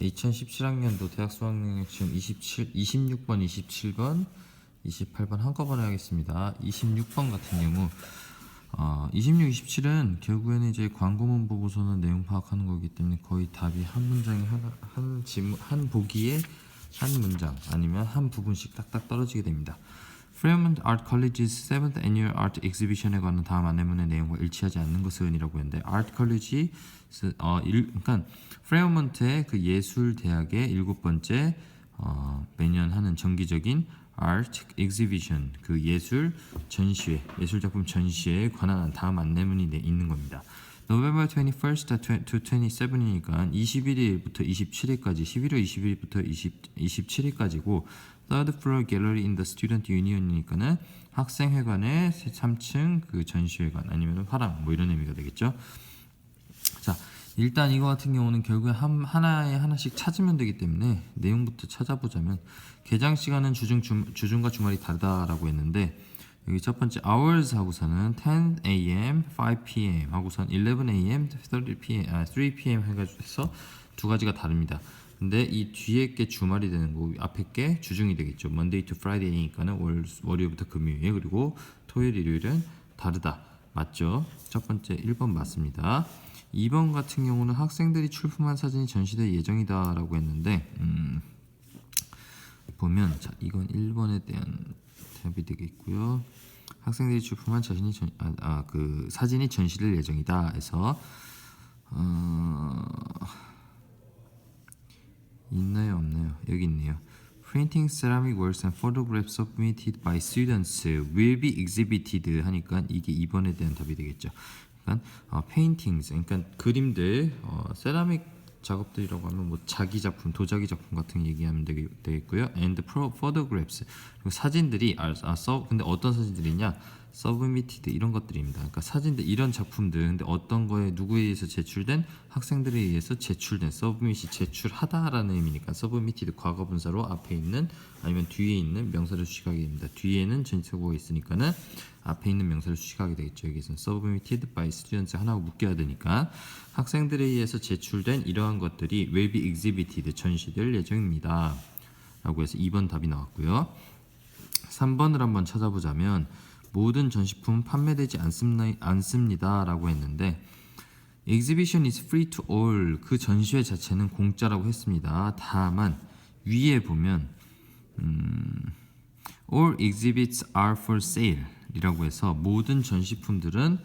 2017학년도 대학 수학능력 시험 26번, 27번, 28번 한꺼번에 하겠습니다. 26번 같은 경우 26, 27은 결국에는 이제 광고문 보고서는 내용 파악하는 거기 때문에 거의 답이 한 문장에 한 보기에 한 문장 아니면 한 부분씩 딱딱 떨어지게 됩니다. Fremont Art College's 7th Annual Art Exhibition에 관한 다음 안내문의 내용과 일치하지 않는 것은 이라고 했는데 Art College 그러니까 프레어먼트의 그 예술 대학의 7번째 매년 하는 정기적인 Art Exhibition 그 예술 전시회 예술 작품 전시회에 관한 다음 안내문이 있는 겁니다. November 21st to 27이니까 21일부터 27일까지 11월 20일부터 27일까지고 Third floor gallery in the student union이니까는 학생회관의 3층 그 전시회관 아니면 화랑 뭐 이런 의미가 되겠죠. 자, 일단 이거 같은 경우는 결국에 하나에 하나씩 찾으면 되기 때문에 내용부터 찾아보자면 개장 시간은 주중과 주말이 다르다라고 했는데 여기 첫 번째 hours 하고서는 10 a.m., 5 p.m. 하고선 11 a.m., 3 p.m. 해서 두 가지가 다릅니다. 근데 이 뒤에 게 주말이 되는 거고 앞에 게 주중이 되겠죠. Monday to Friday니까는 월요일부터 금요일 그리고 토요일 일요일은 다르다. 맞죠? 첫 번째 1번 맞습니다. 2번 같은 경우는 학생들이 출품한 사진이 전시될 예정이다 라고 했는데 보면 자 이건 1번에 대한 답이 되겠고요. 학생들이 출품한 그 사진이 전시될 예정이다 해서 있나요 없나요? 여기 있네요. Printing ceramic works and photographs submitted by students will be exhibited 하니까 이게 2번에 대한 답이 되겠죠. 그러니까 paintings 그러니까 그림들 세라믹 작업들이라고 하면 뭐 자기 작품, 도자기 작품 같은 거 얘기하면 되겠고요. And photographs 그리고 사진들이 근데 어떤 사진들이냐? 서브미티드 이런 것들입니다. 그러니까 사진들 이런 작품들 근데 어떤 거에 누구에 의해서 제출된 학생들에 의해서 제출된 서브밋이 제출하다라는 의미니까 서브미티드 과거분사로 앞에 있는 아니면 뒤에 있는 명사를 수식하게 됩니다. 뒤에는 전치사구가 있으니까는 앞에 있는 명사를 수식하게 되겠죠. 여기서는 submitted by students 하나고 묶여야 되니까 학생들에 의해서 제출된 이러한 것들이 will be exhibited 전시될 예정입니다. 라고 해서 2번 답이 나왔고요. 3번을 한번 찾아보자면 모든 전시품은 판매되지 않습니다 라고 했는데 Exhibition is free to all 그 전시회 자체는 공짜라고 했습니다. 다만 위에 보면 All exhibits are for sale 이라고 해서 모든 전시품들은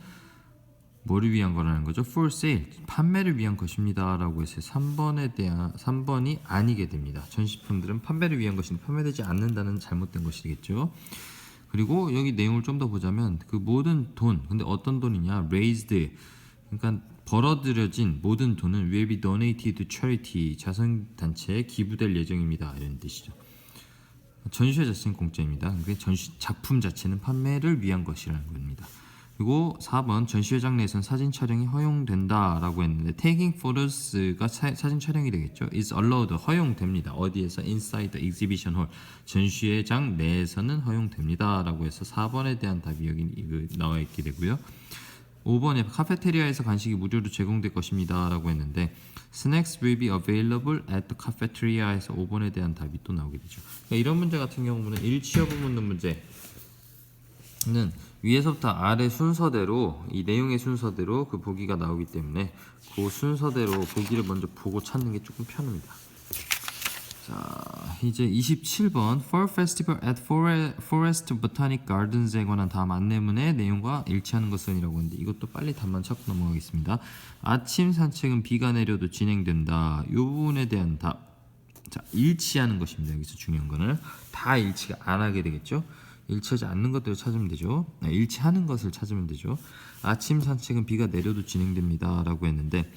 뭐를 위한 거라는 거죠? For sale 판매를 위한 것입니다 라고 해서 3번이 아니게 됩니다. 전시품들은 판매를 위한 것인데 판매되지 않는다는 잘못된 것이겠죠. 그리고 여기 내용을 좀 더 보자면 그 모든 돈 근데 어떤 돈이냐 raised 그러니까 벌어들여진 모든 돈은 will be donated to charity 자선단체에 기부될 예정입니다 이런 뜻이죠. 전시회 자체는 공짜입니다. 그러니까 작품 자체는 판매를 위한 것이라는 겁니다. 그리고 4번 전시회장 내에서는 사진 촬영이 허용된다라고 했는데 taking photos가 사진 촬영이 되겠죠. is allowed 허용됩니다. 어디에서 inside the exhibition hall 전시회장 내에서는 허용됩니다라고 해서 4번에 대한 답이 여기 나와 있게 되고요. 5번에 카페테리아에서 간식이 무료로 제공될 것입니다라고 했는데 Snacks will be available at the cafeteria에서 5번에 대한 답이 또 나오게 되죠. 그러니까 이런 문제 같은 경우는 일치여부 묻는 문제는 위에서부터 아래 순서대로 이 내용의 순서대로 그 보기가 나오기 때문에 그 순서대로 보기를 먼저 보고 찾는 게 조금 편합니다. 자, 이제 27번 Fall Festival at Forest Botanic Gardens에 관한 다음 안내문의 내용과 일치하는 것은 이라고 하는데 이것도 빨리 답만 찾고 넘어가겠습니다. 아침 산책은 비가 내려도 진행된다. 이 부분에 대한 답. 자, 일치하는 것입니다. 여기서 중요한 거는 다 일치가 안 하게 되겠죠. 일치하지 않는 것들을 찾으면 되죠. 일치하는 것을 찾으면 되죠. 아침 산책은 비가 내려도 진행됩니다 라고 했는데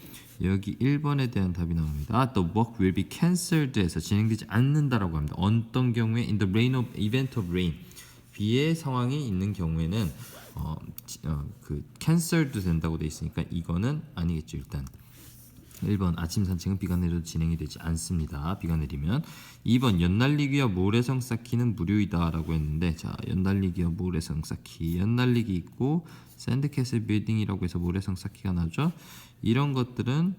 여기 1번에 대한 답이 나옵니다. The walk will be cancelled 해서 진행되지 않는다라고 합니다. 어떤 경우에 in the event of rain 비의 상황이 있는 경우에는 그 cancelled 된다고 돼 있으니까 이거는 아니겠죠. 일단 1번 아침 산책은 비가 내려도 진행이 되지 않습니다. 비가 내리면 2번 연날리기와 모래성 쌓기는 무료이다 라고 했는데 자 연날리기와 모래성 쌓기 연날리기 있고 샌드캐슬 빌딩이라고 해서 모래성 쌓기가 나오죠. 이런 것들은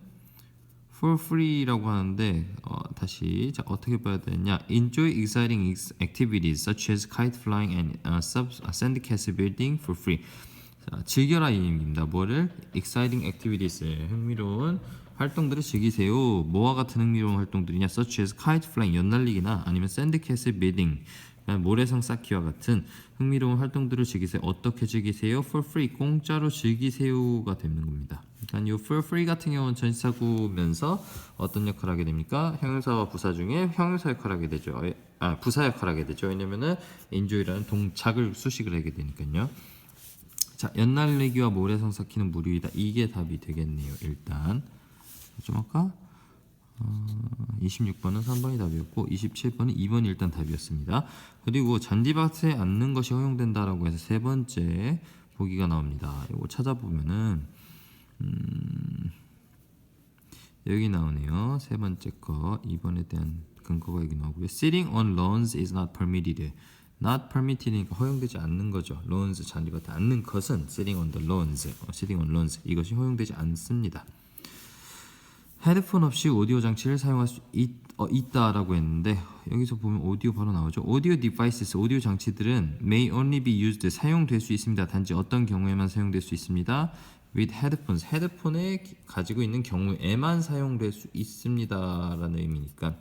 for free라고 하는데 다시 자 어떻게 봐야 되냐? Enjoy exciting activities such as kite flying and sand castle building for free. 자, 즐겨라 이 얘기입니다. 뭐를? exciting activities 흥미로운 활동들을 즐기세요. 뭐와 같은 흥미로운 활동들이냐? such as kite flying 연날리기나 아니면 sand castle building 모래성 쌓기와 같은 흥미로운 활동들을 즐기세요. 어떻게 즐기세요? For free 공짜로 즐기세요가 되는 겁니다. 그러니까 이 for free 같은 경우는 전치사구면서 어떤 역할을 하게 됩니까? 형용사와 부사 중에 형용사 역할을 하게 되죠. 부사 역할을 하게 되죠. 왜냐면은 enjoy라는 동작을 수식을 하게 되니까요. 자, 연날리기와 모래성 쌓기는 무료이다. 이게 답이 되겠네요. 일단 좀 할까? 26번은 3번이 답이었고 27번은 2번이 일단 답이었습니다. 그리고 잔디밭에 앉는 것이 허용된다라고 해서 세 번째 보기가 나옵니다. 이거 찾아보면은 여기 나오네요. 세 번째 거 2번에 대한 근거가 여기 나오고요. Sitting on lawns is not permitted. Not permitted니까 허용되지 않는 거죠. lawns 잔디밭에 앉는 것은 sitting on the lawns, sitting on lawns 이것이 허용되지 않습니다. 헤드폰 없이 오디오 장치를 사용할 수 있다라고 했는데 여기서 보면 오디오 바로 나오죠. Audio devices, 오디오 장치들은 may only be used, 사용될 수 있습니다. 단지 어떤 경우에만 사용될 수 있습니다. with headphones, 헤드폰에 가지고 있는 경우에만 사용될 수 있습니다라는 의미니까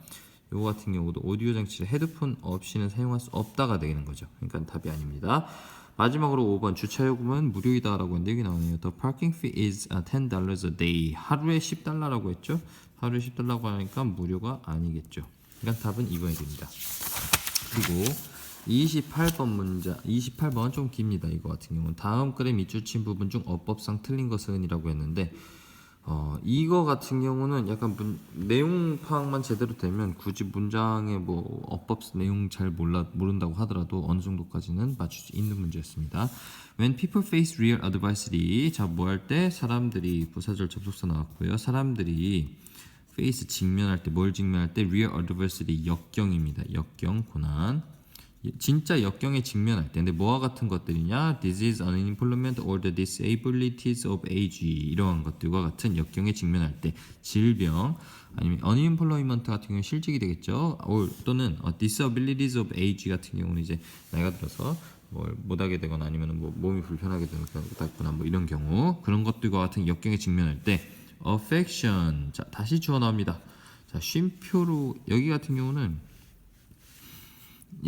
이거 같은 경우도 오디오 장치를 헤드폰 없이는 사용할 수 없다가 되는 거죠. 그러니까 답이 아닙니다. 마지막으로 5번 주차요금은 무료이다라고 했는데 여기 나오네요. The parking fee is $10 a day. 하루에 $10라고 했죠. 하루에 $10라고 하니까 무료가 아니겠죠. 그러니까 답은 2번이 됩니다. 그리고 28번 문제, 28번 좀 깁니다. 이거 같은 경우는 다음 글에 밑줄 친 부분 중 어법상 틀린 것은 이라고 했는데 이거 같은 경우는 약간 내용 파악만 제대로 되면 굳이 문장의 뭐 어법 내용 잘 모른다고 하더라도 어느 정도까지는 맞출 수 있는 문제였습니다. When people face real adversity, 자 뭐 할 때 사람들이 부사절 접속사 나왔고요. 사람들이 face 직면할 때 뭘 직면할 때 real adversity 역경입니다. 역경 고난. 진짜 역경에 직면할 때 근데 뭐와 같은 것들이냐 disease, unemployment or the disabilities of age 이러한 것들과 같은 역경에 직면할 때 질병 아니면 unemployment 같은 경우는 실직이 되겠죠 or 또는 disabilities of age 같은 경우는 이제 나이가 들어서 뭘 못하게 되거나 아니면 뭐 몸이 불편하게 되거나 뭐 이런 경우 그런 것들과 같은 역경에 직면할 때 affection 자 다시 주어 나옵니다. 자 쉼표로 여기 같은 경우는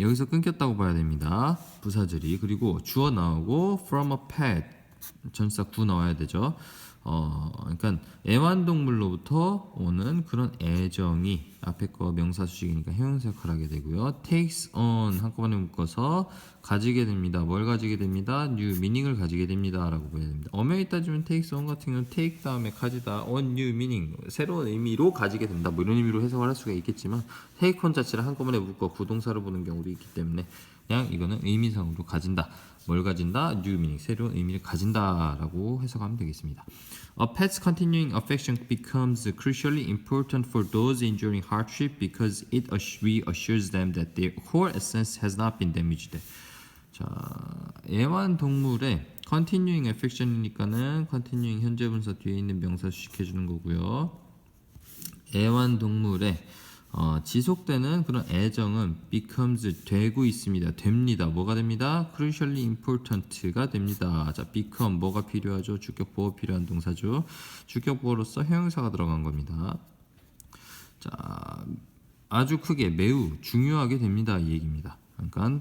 여기서 끊겼다고 봐야 됩니다. 부사절이 그리고 주어 나오고 from a pet 전치사 구 나와야 되죠. 그러니까 애완동물로부터 오는 그런 애정이 앞에 거 명사 수식이니까 형용사 역할을 하게 되고요. takes on 한꺼번에 묶어서 가지게 됩니다. 뭘 가지게 됩니다? new meaning을 가지게 됩니다. 라고 보여야 됩니다. 엄연히 따지면 takes on 같은 경우는 take 다음에 가지다 on new meaning 새로운 의미로 가지게 된다. 뭐 이런 의미로 해석을 할 수가 있겠지만 take on 자체를 한꺼번에 묶어 부동사로 보는 경우도 있기 때문에 그냥 이거는 의미상으로 가진다. 뭘 가진다? new meaning 새로운 의미를 가진다라고 해석하면 되겠습니다. A pet's continuing affection becomes crucially important for those enduring hardship because it reassures them that their core essence has not been damaged. 자, 애완동물의 continuing affection이니까는 continuing 현재 분사 뒤에 있는 명사 수식해주는 거고요. 애완동물의 지속되는 그런 애정은 becomes 되고 있습니다. 됩니다. 뭐가 됩니다? crucially important가 됩니다. 자, become 뭐가 필요하죠? 주격 보호 필요한 동사죠. 주격 보호로서 형용사가 들어간 겁니다. 자, 아주 크게 매우 중요하게 됩니다. 이 얘기입니다. 그러니까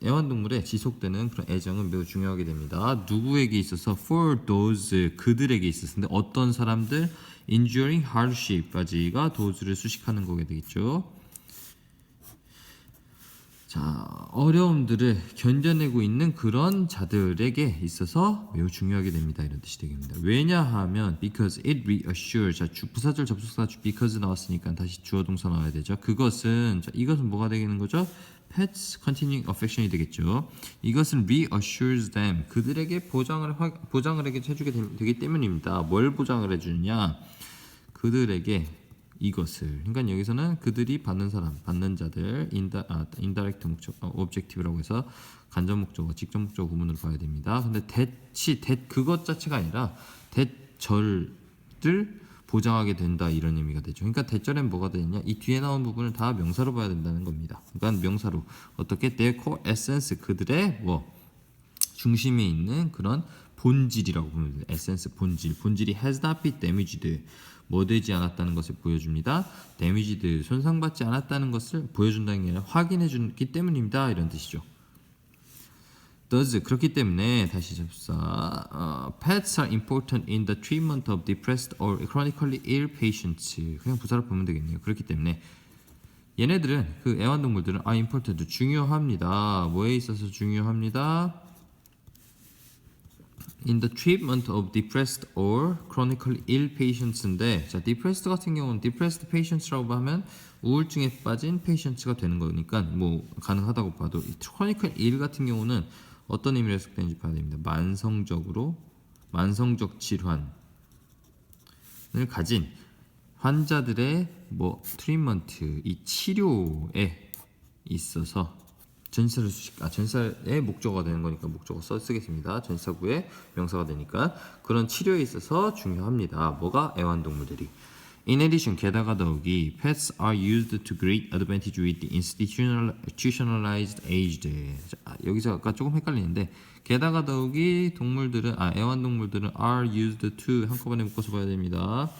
애완동물의 지속되는 그런 애정은 매우 중요하게 됩니다. 누구에게 있어서 for those 그들에게 있어서 근데 어떤 사람들 enduring hardship까지가 those를 수식하는 거게 되겠죠. 자, 어려움들을 견뎌내고 있는 그런 자들에게 있어서 매우 중요하게 됩니다. 이런 뜻이 되겠습니다. 왜냐하면 because it reassures 자, 부사절 접속사 because 나왔으니까 다시 주어 동사 나와야 되죠. 그것은 자, 이것은 뭐가 되는 거죠? Pets continuing affection이 되겠죠. 이것은 reassures them 그들에게 보장을 해주게 되기 때문입니다. 뭘 보장을 해주느냐? 그들에게 이것을 그러니까 여기서는 그들이 받는 사람, 받는 자들 인다이렉트 목적, objective라고 해서 간접 목적어, 직접 목적어 구문으로 봐야 됩니다. 근데 그것 자체가 아니라 대절들 보장하게 된다 이런 의미가 되죠. 그러니까 대절엔 뭐가 되느냐? 이 뒤에 나온 부분을 다 명사로 봐야 된다는 겁니다. 그러니까 명사로 어떻게 their core essence 그들의 뭐 중심에 있는 그런 본질이라고 보면 돼요. 에센스 본질이 has not been damaged 뭐 되지 않았다는 것을 보여줍니다. damaged 손상받지 않았다는 것을 보여준다는 게 아니라 확인해 주기 때문입니다. 이런 뜻이죠. Thus 그렇기 때문에 다시 접사 pets are important in the treatment of depressed or chronically ill patients 그냥 부사로 보면 되겠네요. 그렇기 때문에 얘네들은 그 애완동물들은 are important 중요합니다. 뭐에 있어서 중요합니다? In the treatment of depressed or chronically ill patients인데 자 depressed 같은 경우는 depressed patients라고 하면 우울증에 빠진 patients가 되는 거니까 뭐 가능하다고 봐도 chronically ill 같은 경우는 어떤 의미로 해석되는지 봐야 됩니다. 만성적 질환을 가진 환자들의 뭐 트리트먼트 이 치료에 있어서 전치사의 목적어가 되는 거니까 목적어 쓰겠습니다. 전치사구의 명사가 되니까 그런 치료에 있어서 중요합니다. 뭐가 애완동물들이. In addition, 게다가 더욱이 pets are used to great advantage with the institutionalized aged. 자, 여기서 아까 조금 헷갈리는데 게다가 더욱이 애완동물들은 are used to 한꺼번에 묶어서 봐야 됩니다.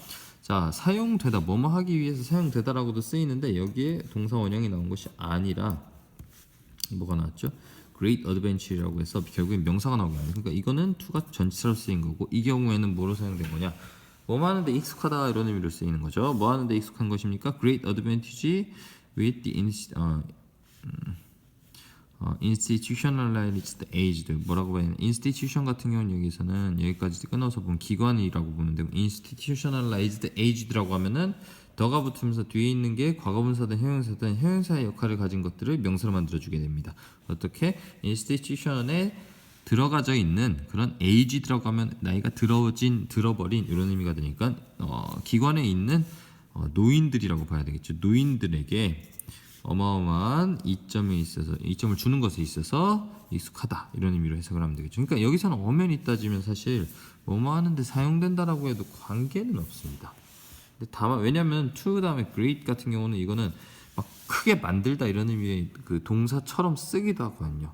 자, 사용되다 뭐뭐 하기 위해서 사용되다라고도 쓰이는데 여기에 동사 원형이 나온 것이 아니라 뭐가 나왔죠? Great adventure라고 해서 결국엔 명사가 나오게 하는. 그러니까 이거는 to가 전치사로 쓰인 거고 이 경우에는 뭐로 사용된 거냐? 뭐 하는데 익숙하다 이런 의미로 쓰이는 거죠. 뭐 하는데 익숙한 것입니까? Great advantage with the institutionalized aged. 뭐라고 봐야 되나? institution 같은 경우는 여기서는 여기까지 끊어서 보면 기관이라고 보면 되고 institutionalized aged라고 하면은 더가 붙으면서 뒤에 있는 게 과거분사든 형용사의 역할을 가진 것들을 명사로 만들어주게 됩니다. 어떻게? institution에 들어가져 있는 그런 aged라고 하면 나이가 들어버린 이런 의미가 되니까 기관에 있는 노인들이라고 봐야 되겠죠. 노인들에게 어마어마한 이점을 주는 것에 있어서 익숙하다 이런 의미로 해석을 하면 되겠죠. 그러니까 여기서는 엄연히 따지면 사실 뭐뭐 하는데 사용된다라고 해도 관계는 없습니다. 근데 다만 왜냐면 to 다음에 great 같은 경우는 이거는 막 크게 만들다 이런 의미의 그 동사처럼 쓰기도 하거든요.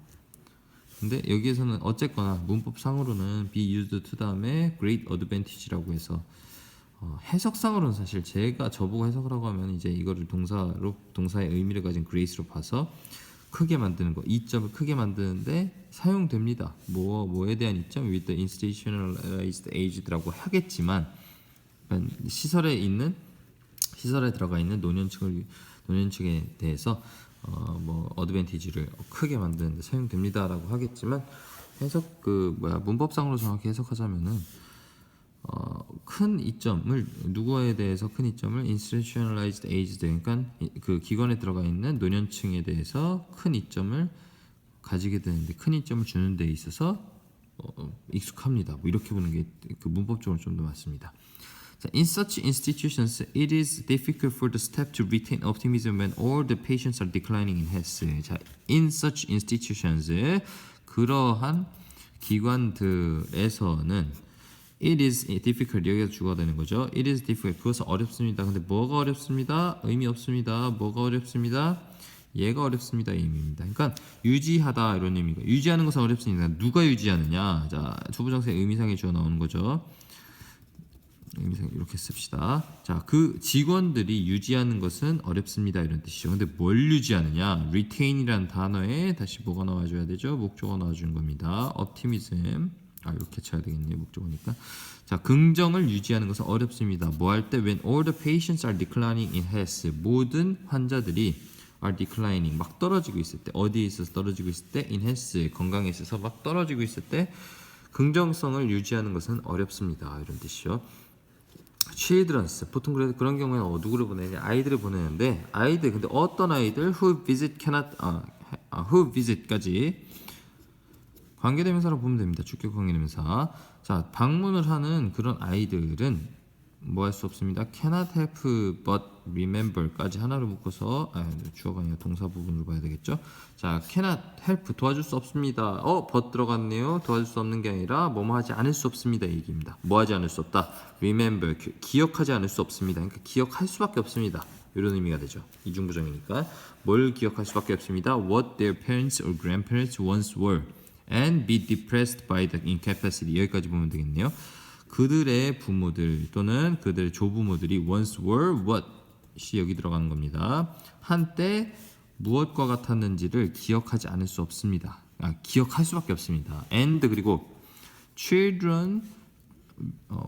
근데 여기에서는 어쨌거나 문법상으로는 be used to 다음에 great advantage라고 해서 해석상으로는 사실 제가 저보고 해석을 하고 하면 이제 이거를 동사의 의미를 가진 grace로 봐서 크게 만드는 거, 이점을 크게 만드는데 사용됩니다. 뭐에 대한 이점? with the institutionalized aged라고 하겠지만 시설에 들어가 있는 노년층에 대해서 어드밴티지를 크게 만드는데 사용됩니다라고 하겠지만 문법상으로 정확히 해석하자면은 큰 이점을 누구에 대해서 큰 이점을 institutionalized aged 그러니까 그 기관에 들어가 있는 노년층에 대해서 큰 이점을 가지게 되는데 큰 이점을 주는 데 있어서 익숙합니다. 뭐 이렇게 보는 게 그 문법적으로 좀 더 맞습니다. In such institutions, it is difficult for the staff to retain optimism when all the patients are declining in health. 자, in such institutions, 그러한 기관들에서는 it is difficult 여기서 주어가 되는 거죠. It is difficult 그것은 어렵습니다. 근데 뭐가 어렵습니다? 의미 없습니다. 뭐가 어렵습니다? 얘가 어렵습니다. 이 의미입니다. 그러니까 유지하다 이런 의미가 유지하는 것은 어렵습니다. 누가 유지하느냐? 자, 투부정사의 의미상에 주어 나오는 거죠. 이렇게 씁시다. 자, 그 직원들이 유지하는 것은 어렵습니다 이런 뜻이죠. 근데 뭘 유지하느냐? retain이라는 단어에 다시 뭐가 나와줘야 되죠? 목적어가 나와주는 겁니다. optimism 이렇게 쳐야 되겠네요. 목적어니까. 자, 긍정을 유지하는 것은 어렵습니다. 뭐 할 때? When all the patients are declining in health. 모든 환자들이 are declining 막 떨어지고 있을 때 어디에 있어서 떨어지고 있을 때? in health 건강에 있어서 막 떨어지고 있을 때 긍정성을 유지하는 것은 어렵습니다. 이런 뜻이죠. children's 보통 그런 경우에는 누구를 보내냐 아이들을 보내는데 아이들 근데 어떤 아이들 who visit cannot who visit까지 관계대명사로 보면 됩니다. 주격 관계대명사. 자, 방문을 하는 그런 아이들은 뭐 할 수 없습니다. cannot have but remember까지 하나로 묶어서 주어가 아니라 동사 부분으로 봐야 되겠죠. 자, cannot help 도와줄 수 없습니다. but 들어갔네요. 도와줄 수 없는 게 아니라 뭐뭐 하지 않을 수 없습니다. 이 얘기입니다. 뭐 하지 않을 수 없다. remember 기억하지 않을 수 없습니다. 그러니까 기억할 수밖에 없습니다. 이런 의미가 되죠. 이중부정이니까 뭘 기억할 수밖에 없습니다. What their parents or grandparents once were and be depressed by the incapacity. 여기까지 보면 되겠네요. 그들의 부모들 또는 그들의 조부모들이 once were what이 여기 들어가는 겁니다. 한때 무엇과 같았는지를 기억하지 않을 수 없습니다. 기억할 수밖에 없습니다. and 그리고 children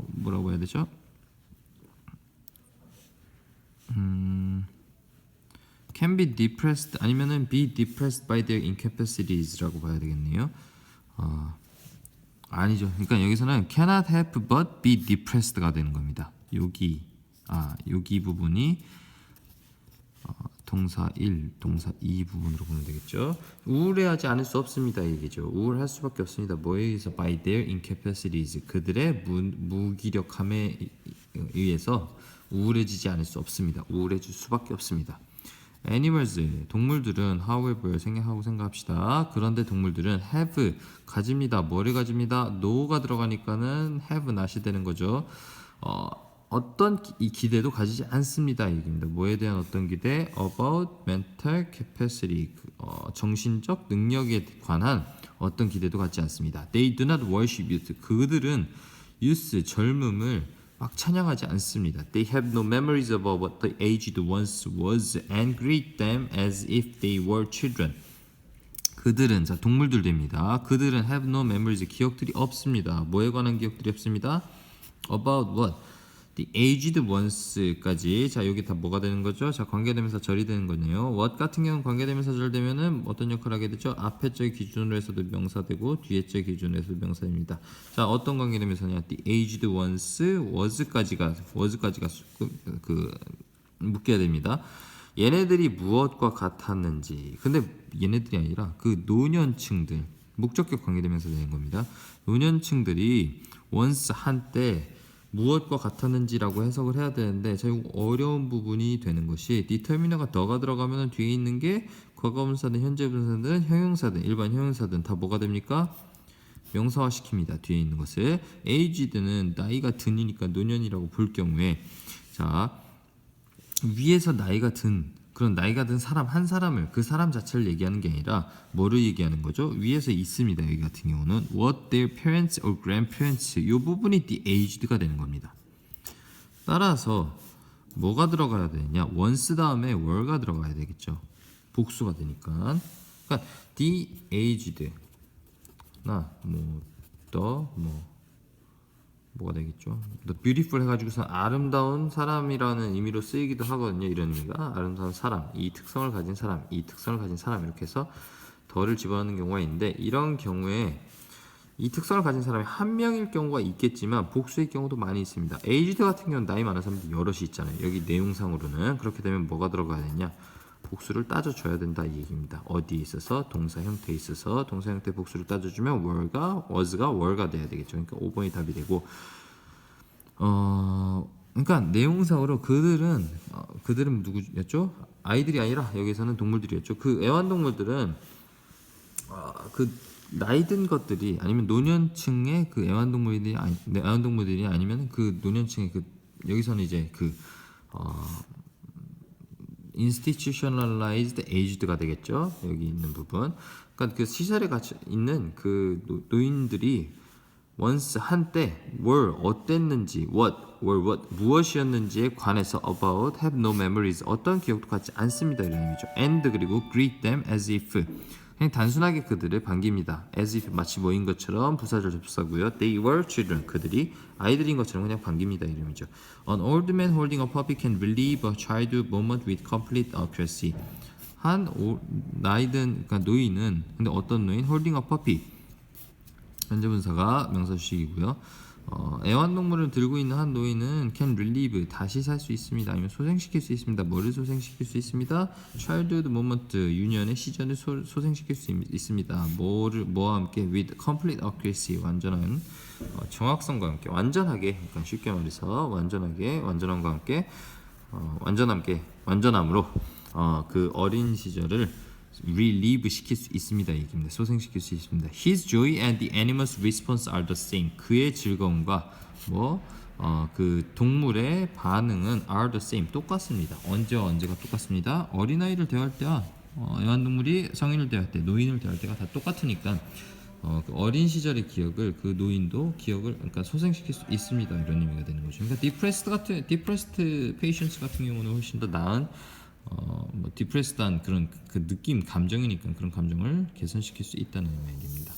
뭐라고 해야 되죠? can be depressed 아니면은 be depressed by their incapacities라고 봐야 되겠네요. 아니죠. 그러니까 여기서는 cannot help but be depressed가 되는 겁니다. 여기 부분이 동사 1, 동사 2 부분으로 보면 되겠죠. 우울해하지 않을 수 없습니다. 이 얘기죠. 우울할 수밖에 없습니다. 뭐에 의해서? by their incapacities 그들의 무기력함에 의해서 우울해지지 않을 수 없습니다. 우울해질 수밖에 없습니다. Animals 동물들은 however 생각합시다. 그런데 동물들은 have 가집니다. 뭐를 가집니다? no가 들어가니까는 have not이 되는 거죠. 어떤 이 기대도 가지지 않습니다. 얘기입니다. 뭐에 대한 어떤 기대? About mental capacity 정신적 능력에 관한 어떤 기대도 갖지 않습니다. They do not worship youth 그들은 youth 젊음을 막 찬양하지 않습니다. They have no memories about what the aged once was and greet them as if they were children. 그들은 자 동물들 됩니다. 그들은 have no memories 기억들이 없습니다. 뭐에 관한 기억들이 없습니다? About what? The aged ones까지 자 여기 다 뭐가 되는 거죠? 자 관계대명사 절이 되는 거네요. what 같은 경우는 관계대명사 절 되면은 어떤 역할을 하게 되죠? 앞에 절 기준으로 해서도 명사되고 뒤에 절 기준으로 해서도 명사입니다. 자 어떤 관계대명사냐? The aged ones was까지가 묶여야 됩니다. 얘네들이 무엇과 같았는지 근데 얘네들이 아니라 그 노년층들 목적격 관계대명사 되는 겁니다. 노년층들이 once 한때 무엇과 같았는지라고 해석을 해야 되는데 자 이거 어려운 부분이 되는 것이 디터미너가 더가 들어가면 뒤에 있는 게 과거분사든 현재분사든 형용사든 일반 형용사든 다 뭐가 됩니까? 명사화 시킵니다. 뒤에 있는 것을 aged는 나이가 든이니까 노년이라고 볼 경우에 자 위에서 나이가 든 그런 나이가 든 사람 한 사람을 그 사람 자체를 얘기하는 게 아니라 뭐를 얘기하는 거죠? 위에서 있습니다. 여기 같은 경우는 what their parents or grandparents 이 부분이 the aged가 되는 겁니다. 따라서 뭐가 들어가야 되느냐? once 다음에 were가 들어가야 되겠죠. 복수가 되니까. 그러니까 the aged 나 뭐가 되겠죠? The beautiful 해가지고서 아름다운 사람이라는 의미로 쓰이기도 하거든요. 이런 의미가 아름다운 사람, 이 특성을 가진 사람, 이 특성을 가진 사람 이렇게 해서 더를 집어넣는 경우가 있는데 이런 경우에 이 특성을 가진 사람이 한 명일 경우가 있겠지만 복수의 경우도 많이 있습니다. aged 같은 경우는 나이 많은 사람들이 여럿이 있잖아요. 여기 내용상으로는 그렇게 되면 뭐가 들어가야 되냐? 복수를 따져줘야 된다 이 얘기입니다. 어디에 있어서? 동사 형태에 있어서 동사 형태 복수를 따져주면 were가 was가 were가 돼야 되겠죠. 그러니까 5번이 답이 되고 그러니까 내용상으로 그들은 누구였죠? 아이들이 아니라 여기서는 동물들이었죠. 그 애완동물들은 그 나이 든 것들이 아니면 노년층의 그 애완동물들이 아니면 그 노년층의 그 여기서는 이제 그 institutionalized aged가 되겠죠. 여기 있는 부분. 그러니까 그 시설에 같이 있는 그 노인들이 once 한때 were 어땠는지 무엇이었는지에 관해서 about have no memories 어떤 기억도 갖지 않습니다. 이런 의미죠. and 그리고 greet them as if 그냥 단순하게 그들을 반깁니다. as if 마치 뭐인 것처럼 부사절 접수하고요. They were children. 그들이 아이들인 것처럼 그냥 반깁니다. 이름이죠. An old man holding a puppy can relieve a child moment with complete accuracy. 나이든 그러니까 노인은 근데 어떤 노인? holding a puppy. 현재 분사가 명사 주식이고요. 애완동물을 들고 있는 한 노인은 can relieve 다시 살 수 있습니다. 아니면 소생시킬 수 있습니다. 뭐를 소생시킬 수 있습니다? childhood moment 유년의 시절을 소생시킬 수 있습니다. 뭐와 함께 with complete accuracy 완전한 정확성과 함께 완전하게 그러니까 쉽게 말해서 완전하게 완전함과 함께 완전함으로 그 어린 시절을 relive 시킬 수 있습니다. 얘기입니다. 소생시킬 수 있습니다. His joy and the animal's response are the same. 그의 즐거움과 그 동물의 반응은 are the same. 똑같습니다. 언제와 언제가 똑같습니다. 어린아이를 대할 때와 애완동물이 성인을 대할 때, 노인을 대할 때가 다 똑같으니까 그 어린 시절의 기억을 그 노인도 기억을 그러니까 소생시킬 수 있습니다. 이런 의미가 되는 거죠. 그러니까 depressed patients 같은 경우는 훨씬 더 나은 depressed한 그런 그 느낌 감정이니까 그런 감정을 개선시킬 수 있다는 얘기입니다.